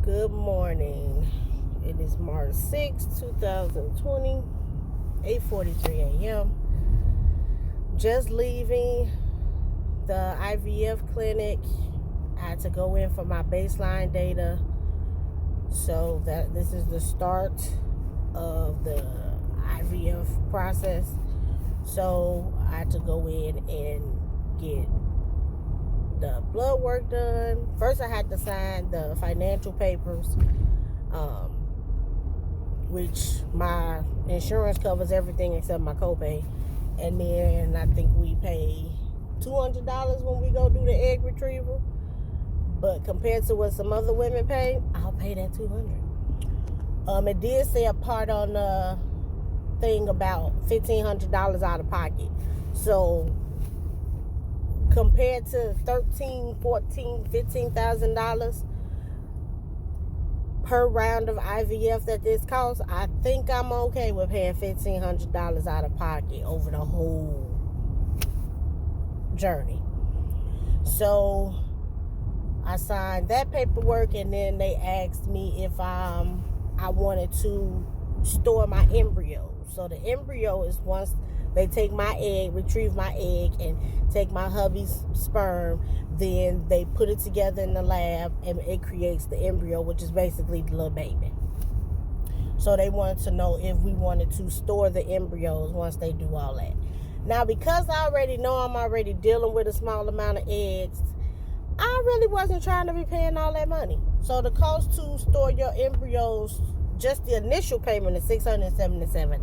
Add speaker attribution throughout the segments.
Speaker 1: Good morning. It is March 6, 2020, 8:43 a.m. Just leaving the IVF clinic. I had to go in for my baseline data. So that this is the start of the IVF process. So I had to go in and get the blood work done. First I had to sign the financial papers, which my insurance covers everything except my copay. And then I think we pay $200 when we go do the egg retrieval. But compared to what some other women pay, I'll pay that $200. It did say a part on the thing about $1,500 out of pocket. So compared to $13,000, $14,000, $15,000 per round of IVF that this costs, I think I'm okay with paying $1,500 out of pocket over the whole journey. So I signed that paperwork, and then they asked me if I wanted to store my embryo. So the embryo is once they take my egg, retrieve my egg, and take my hubby's sperm, then they put it together in the lab, and it creates the embryo, which is basically the little baby. So they wanted to know if we wanted to store the embryos once they do all that. Now, because I already know I'm already dealing with a small amount of eggs, I really wasn't trying to be paying all that money. So the cost to store your embryos, just the initial payment, is $677.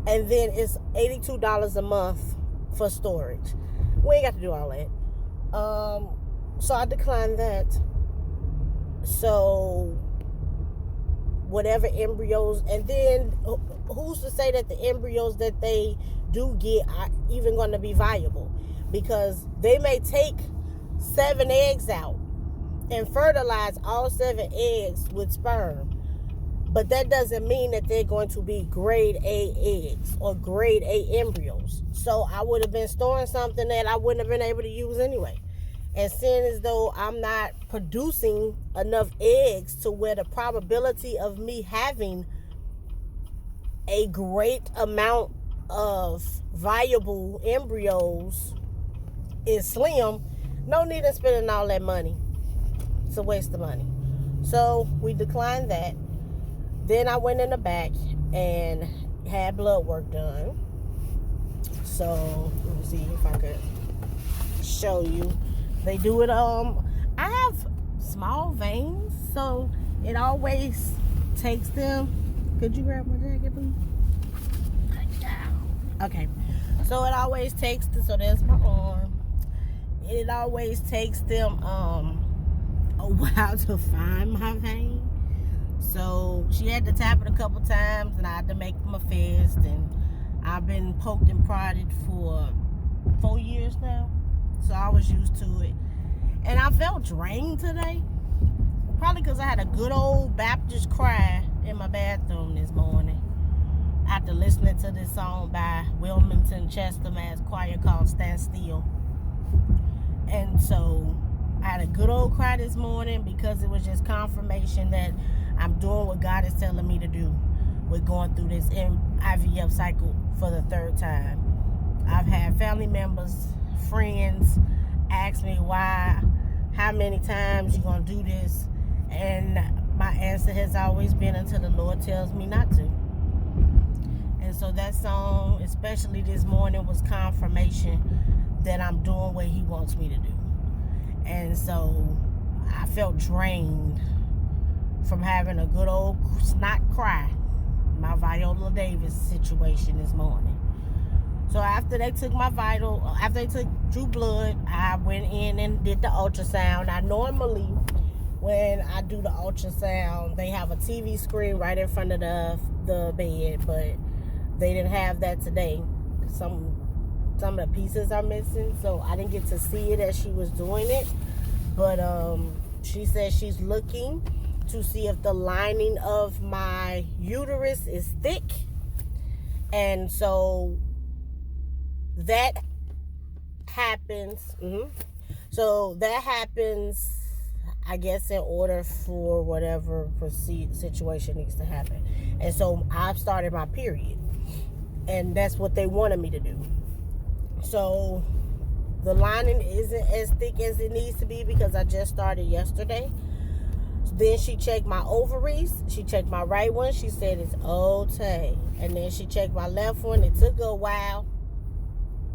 Speaker 1: And then it's $82 a month for storage. We ain't got to do all that. So I declined that. So whatever embryos, and then who's to say that the embryos that they do get are even going to be viable? Because they may take 7 eggs out and fertilize all 7 eggs with sperm. But that doesn't mean that they're going to be grade A eggs or grade A embryos. So I would have been storing something that I wouldn't have been able to use anyway. And seeing as though I'm not producing enough eggs to where the probability of me having a great amount of viable embryos is slim, no need in spending all that money. It's a waste of money. So we declined that. Then I went in the back and had blood work done. So let me see if I could show you. They do it. I have small veins, so it always takes them. Could you grab my jacket, please? Okay. So it always takes so there's my arm. It always takes them a while to find my vein. So she had to tap it a couple times, and I had to make them a fist. And I've been poked and prodded for 4 years now, so I was used to it. And I felt drained today, probably because I had a good old Baptist cry in my bathroom this morning after listening to this song by Wilmington Chester Mass Choir called "Stand Still." And so I had a good old cry this morning because it was just confirmation that I'm doing what God is telling me to do with going through this IVF cycle for the 3rd time. I've had family members, friends ask me how many times you gonna do this, and my answer has always been until the Lord tells me not to. And so that song, especially this morning, was confirmation that I'm doing what He wants me to do. And so I felt drained from having a good old snot cry, my Viola Davis situation this morning. So after they took drew blood, I went in and did the ultrasound. I normally, when I do the ultrasound, they have a TV screen right in front of the bed, but they didn't have that today. Some of the pieces are missing, so I didn't get to see it as she was doing it. But she says she's looking to see if the lining of my uterus is thick. And so that happens. So that happens I guess in order for whatever situation needs to happen. And so I've started my period. And that's what they wanted me to do. So the lining isn't as thick as it needs to be because I just started yesterday. Then she checked my ovaries. She checked my right one. She said it's okay. And then she checked my left one. It took her a while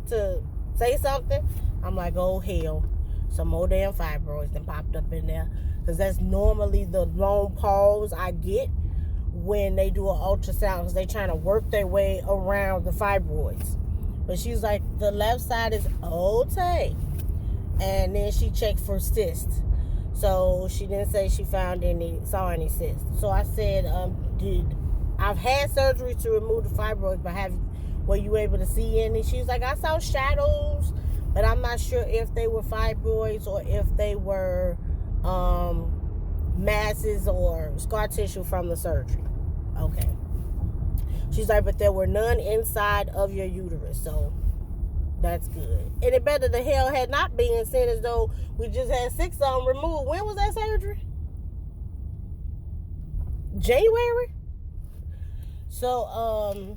Speaker 1: to say something. I'm like, oh hell. Some more damn fibroids that popped up in there. Because that's normally the long pause I get when they do an ultrasound. Because they trying to work their way around the fibroids. But she's like, the left side is okay. And then she checked for cysts. So she didn't say she saw any cysts. So I said, I've had surgery to remove the fibroids, but were you able to see any? She's like, I saw shadows, but I'm not sure if they were fibroids or if they were masses or scar tissue from the surgery. Okay. She's like, but there were none inside of your uterus, so that's good. And it better the hell had not been, seeing as though we just had 6 of them removed. When was that surgery? January? So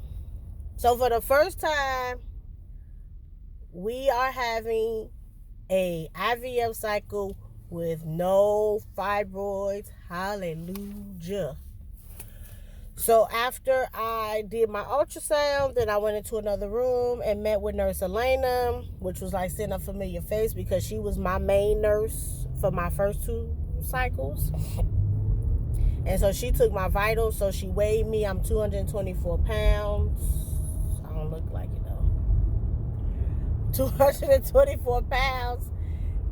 Speaker 1: for the first time, we are having a IVF cycle with no fibroids. Hallelujah. So after I did my ultrasound, then I went into another room and met with Nurse Elena, which was like seeing a familiar face because she was my main nurse for my first 2 cycles. And so she took my vitals. So she weighed me. I'm 224 pounds. I don't look like it though. 224 pounds.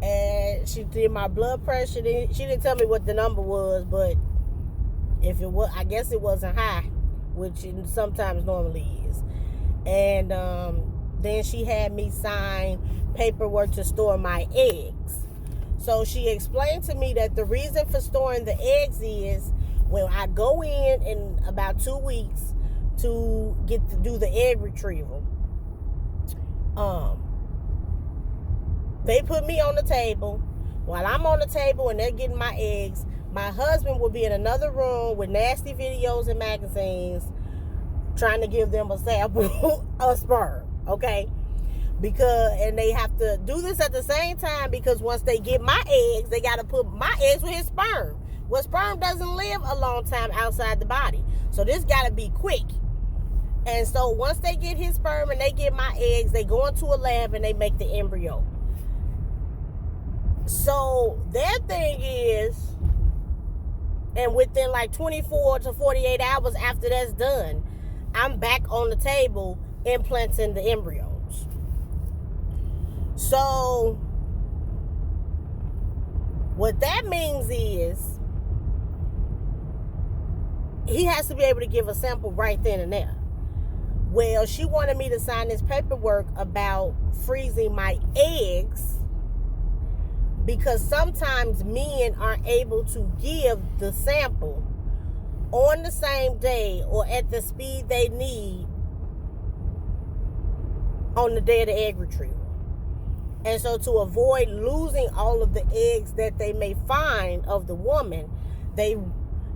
Speaker 1: And she did my blood pressure. She didn't tell me what the number was, but if it was, I guess it wasn't high, which it sometimes normally is. And then she had me sign paperwork to store my eggs. So she explained to me that the reason for storing the eggs is when I go in about 2 weeks to do the egg retrieval, they put me on the table. While I'm on the table and they're getting my eggs, my husband will be in another room with nasty videos and magazines trying to give them a sample of sperm, okay? And they have to do this at the same time because once they get my eggs, they got to put my eggs with his sperm. Well, sperm doesn't live a long time outside the body. So this got to be quick. And so once they get his sperm and they get my eggs, they go into a lab and they make the embryo. So their thing is, and within like 24 to 48 hours after that's done, I'm back on the table implanting the embryos. So what that means is he has to be able to give a sample right then and there. Well, she wanted me to sign this paperwork about freezing my eggs because sometimes men aren't able to give the sample on the same day or at the speed they need on the day of the egg retrieval. And so to avoid losing all of the eggs that they may find of the woman, they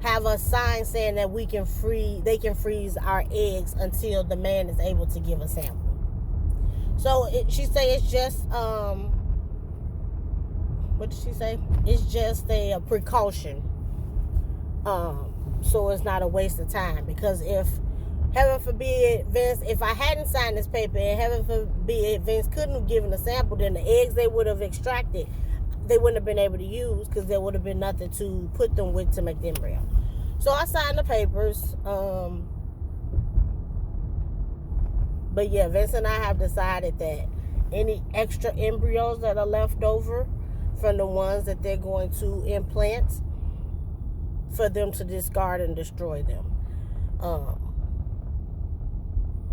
Speaker 1: have a sign saying that they can freeze our eggs until the man is able to give a sample. So she say it's just what did she say? It's just a precaution. So it's not a waste of time. Because if, heaven forbid, Vince, if I hadn't signed this paper and heaven forbid Vince couldn't have given a sample, then the eggs they would have extracted, they wouldn't have been able to use because there would have been nothing to put them with to make the embryo. So I signed the papers. But yeah, Vince and I have decided that any extra embryos that are left over from the ones that they're going to implant, for them to discard and destroy them.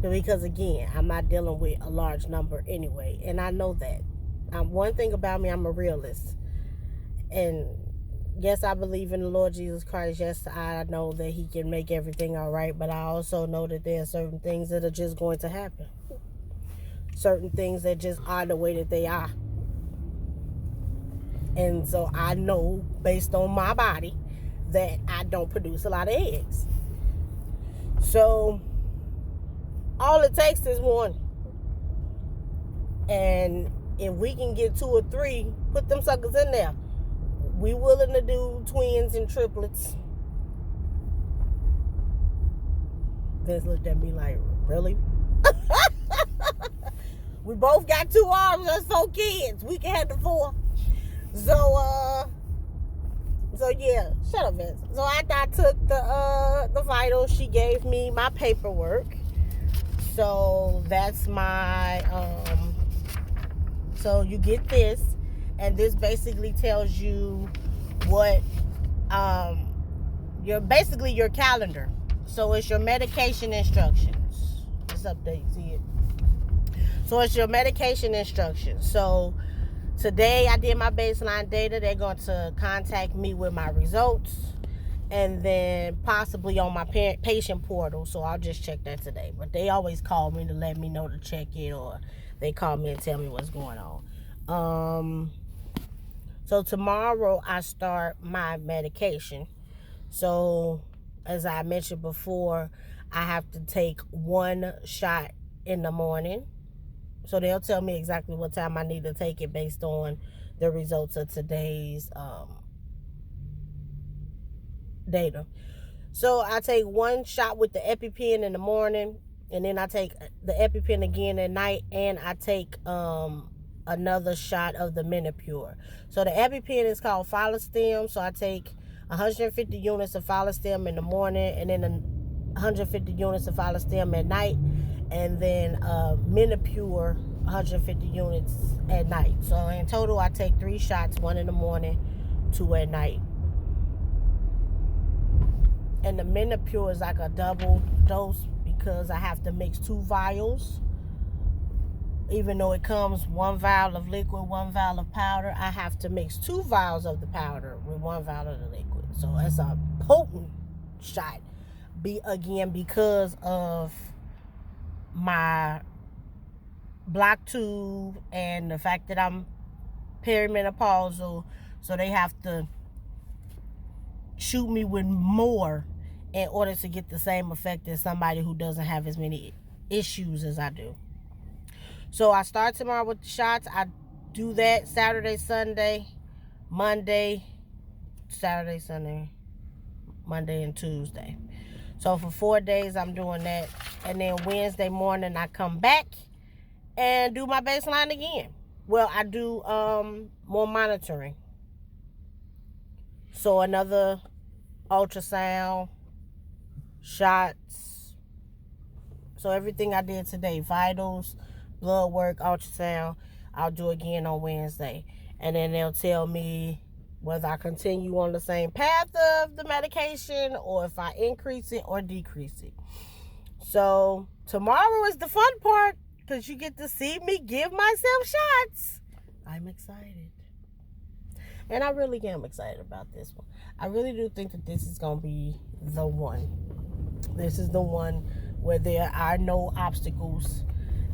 Speaker 1: Because again, I'm not dealing with a large number anyway, and I know that. One thing about me, I'm a realist. And yes, I believe in the Lord Jesus Christ. Yes, I know that he can make everything all right, but I also know that there are certain things that are just going to happen. Certain things that just are the way that they are. And so I know, based on my body, that I don't produce a lot of eggs. So all it takes is one. And if we can get 2 or 3, put them suckers in there. We willing to do twins and triplets. Vince looked at me like, really? We both got 2 arms, that's 4 kids. We can have the 4. So yeah, shut up, Vince. So after I took the vitals, she gave me my paperwork. So that's my so you get this, and this basically tells you what your calendar. So it's your medication instructions. It's up there, you see it. So it's your medication instructions. So today I did my baseline data. They're going to contact me with my results, and then possibly on my patient portal. So I'll just check that today. But they always call me to let me know to check it, or they call me and tell me what's going on. So tomorrow I start my medication. So as I mentioned before, I have to take 1 shot in the morning. So they'll tell me exactly what time I need to take it based on the results of today's data. So I take 1 shot with the EpiPen in the morning, and then I take the EpiPen again at night, and I take another shot of the Menopur. So the EpiPen is called Follistim. So I take 150 units of Follistim in the morning, and then 150 units of Follistim at night, and then Menopur 150 units at night. So in total I take 3 shots, 1 in the morning, 2 at night. And the Menopur is like a double dose because I have to mix 2 vials. Even though it comes 1 vial of liquid, 1 vial of powder, I have to mix 2 vials of the powder with 1 vial of the liquid. So it's a potent shot. Because of my block tube and the fact that I'm perimenopausal, so they have to shoot me with more in order to get the same effect as somebody who doesn't have as many issues as I do. So I start tomorrow with the shots. I do that Saturday, Sunday, Monday, Monday, and Tuesday. So for 4 days I'm doing that. And then Wednesday morning I come back and do my baseline again. Well, I do more monitoring. So another ultrasound, shots. So everything I did today, vitals, blood work, ultrasound, I'll do again on Wednesday. And then they'll tell me whether I continue on the same path of the medication or if I increase it or decrease it. So tomorrow is the fun part because you get to see me give myself shots. I'm excited. And I really am excited about this one. I really do think that this is going to be the one. This is the one where there are no obstacles.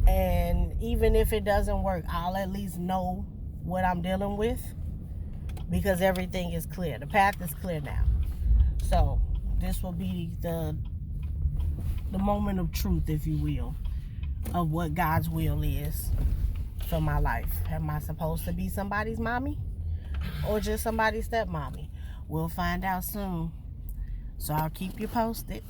Speaker 1: And even if it doesn't work, I'll at least know what I'm dealing with because everything is clear. The path is clear now. So this will be the moment of truth, if you will, of what God's will is for my life. Am I supposed to be somebody's mommy or just somebody's stepmommy? We'll find out soon. So I'll keep you posted.